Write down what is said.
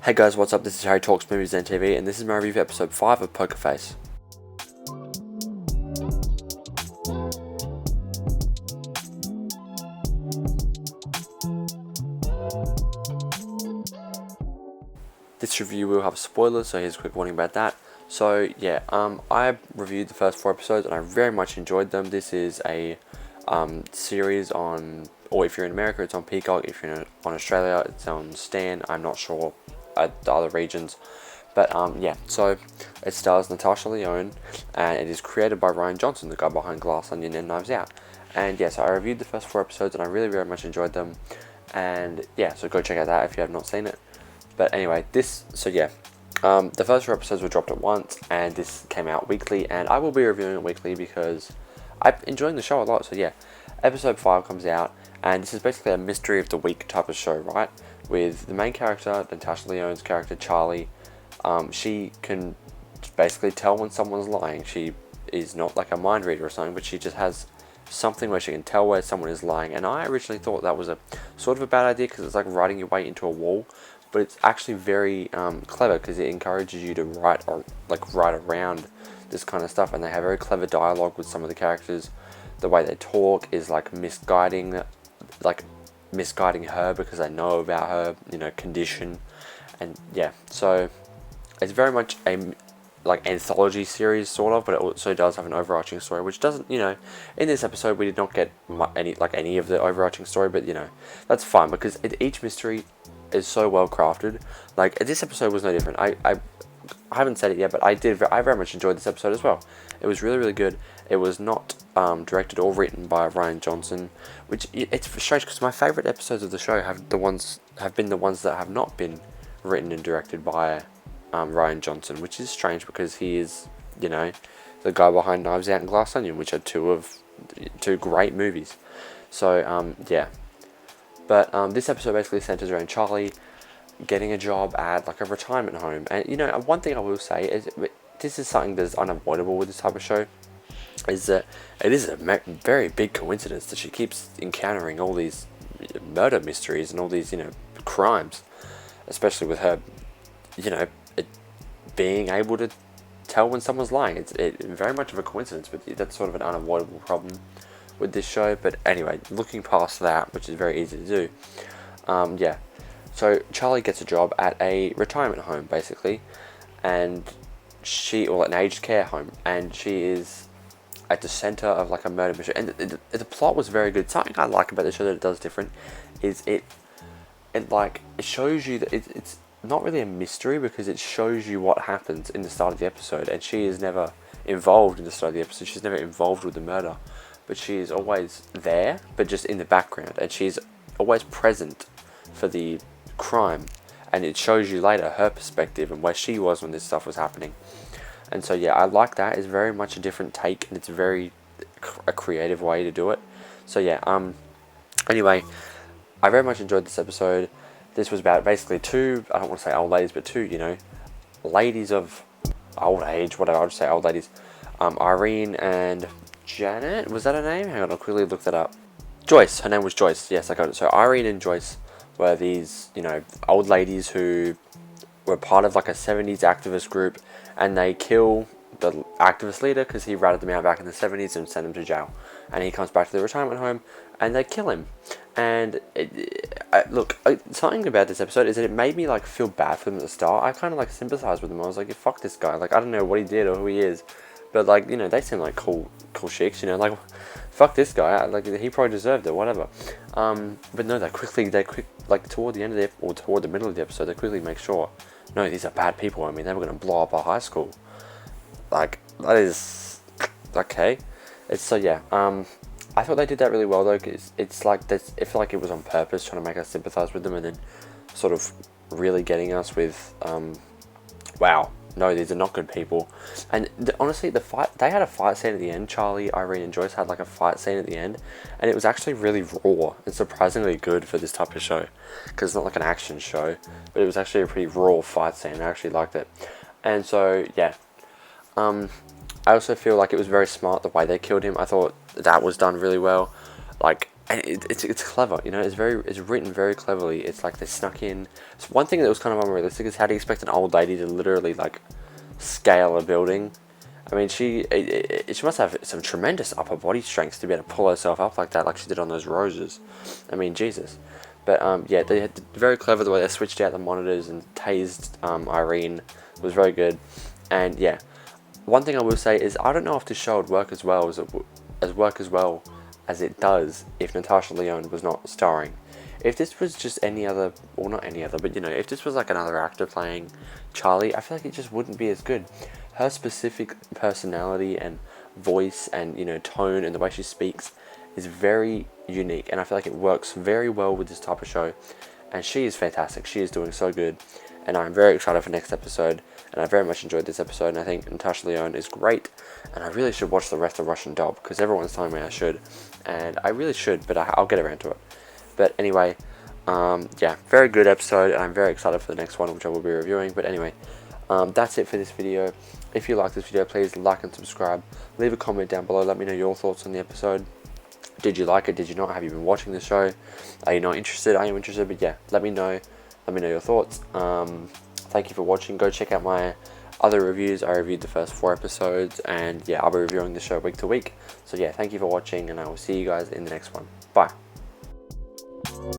Hey guys, what's up? This is Harry Talks Movies and TV, and this is my review of episode 5 of Poker Face. This review will have spoilers, so here's a quick warning about that. So yeah, I reviewed the first 4 episodes and I very much enjoyed them. This is a series on, or if you're in America, it's on Peacock. If you're on Australia, it's on Stan. I'm not sure at the other regions. But yeah, so it stars Natasha Lyonne, and it is created by Rian Johnson, the guy behind Glass Onion and Knives Out. And yeah, so I reviewed the first 4 episodes and I really, very much enjoyed them. And yeah, so go check out that if you have not seen it. But anyway, the first 4 episodes were dropped at once, and this came out weekly, and I will be reviewing it weekly because I'm enjoying the show a lot. So yeah, episode 5 comes out, and this is basically a mystery of the week type of show, right? With the main character, Natasha Lyonne's character, Charlie. She can basically tell when someone's lying. She is not like a mind reader or something, but she just has something where she can tell where someone is lying. And I originally thought that was a sort of a bad idea because it's like writing your way into a wall. But it's actually very clever because it encourages you to write around this kind of stuff. And they have very clever dialogue with some of the characters. The way they talk is like misguiding her because they know about her, condition. And yeah, so it's very much a anthology series sort of, but it also does have an overarching story, which doesn't, in this episode we did not get any of the overarching story, but that's fine because each mystery is so well crafted. Like this episode was no different. I haven't said it yet, but I very much enjoyed this episode as well. It was really, really good. It was not directed or written by Rian Johnson, which it's strange because my favorite episodes of the show have been the ones that have not been written and directed by Rian Johnson, which is strange because he is, the guy behind Knives Out and Glass Onion, which are two great movies. So yeah. But this episode basically centers around Charlie getting a job at a retirement home. And one thing I will say is this is something that's unavoidable with this type of show, is that it is a very big coincidence that she keeps encountering all these murder mysteries and all these crimes, especially with her being able to tell when someone's lying. It's very much of a coincidence, but that's sort of an unavoidable problem with this show. But anyway, looking past that, which is very easy to do, yeah. So Charlie gets a job at a retirement home, basically, and an aged care home, and she is at the center of a murder mystery. And the plot was very good. Something I like about the show that it does different is it shows you that it's not really a mystery because it shows you what happens in the start of the episode, and she is never involved in the start of the episode. She's never involved with the murder, but she is always there, but just in the background, and she's always present for the crime, and it shows you later her perspective and where she was when this stuff was happening. And so yeah, I like that. It's very much a different take, and it's very a creative way to do it. So yeah, anyway, I very much enjoyed this episode. This was about basically two, I don't want to say old ladies, but two, ladies of old age, whatever, I'll just say old ladies. Irene and Janet, was that her name? Hang on, I'll quickly look that up. Joyce, her name was Joyce, yes, I got it. So Irene and Joyce were these, old ladies who were part of a 70s activist group, and they kill the activist leader because he ratted them out back in the 70s and sent him to jail. And he comes back to the retirement home, and they kill him. And something about this episode is that it made me feel bad for them at the start. I kind of sympathized with them. I was like, yeah, fuck this guy. I don't know what he did or who he is, but they seem like cool chicks. Fuck this guy. He probably deserved it. Whatever. But no, toward the end of toward the middle of the episode, they quickly make sure, no, these are bad people. I mean, they were going to blow up our high school. That is okay. I thought they did that really well though, because it's this. I feel like it was on purpose, trying to make us sympathize with them, and then sort of really getting us with, wow, no, these are not good people. And honestly, they had a fight scene at the end. Charlie, Irene, and Joyce had a fight scene at the end, and it was actually really raw and surprisingly good for this type of show, because it's not an action show, but it was actually a pretty raw fight scene. I actually liked it, and so yeah. I also feel like it was very smart the way they killed him. I thought that was done really well. and it's clever, you know. It's written very cleverly. It's like they snuck in. So one thing that was kind of unrealistic is how do you expect an old lady to literally like scale a building? I mean, she must have some tremendous upper body strength to be able to pull herself up like that, like she did on those roses. I mean, Jesus. But yeah, they had very clever the way they switched out the monitors and tased Irene was very good. And yeah, one thing I will say is I don't know if this show would work as well as it does if Natasha Lyonne was not starring. If this was just any other, or not any other, but you know, if this was like another actor playing Charlie, I feel like it just wouldn't be as good. Her specific personality and voice and, you know, tone and the way she speaks is very unique, and I feel like it works very well with this type of show. And she is fantastic. She is doing so good, and I'm very excited for next episode. And I very much enjoyed this episode, and I think Natasha Lyonne is great. And I really should watch the rest of Russian Doll because everyone's telling me I should, and I really should, but I'll get around to it. But anyway, yeah, very good episode, and I'm very excited for the next one, which I will be reviewing. But anyway, that's it for this video. If you like this video, please like and subscribe. Leave a comment down below. Let me know your thoughts on the episode. Did you like it? Did you not? Have you been watching the show? Are you not interested? Are you interested? But yeah, let me know. Let me know your thoughts. Thank you for watching. Go check out my other reviews. I reviewed the first 4 episodes, and yeah, I'll be reviewing the show week to week. So yeah, thank you for watching, and I will see you guys in the next one. Bye.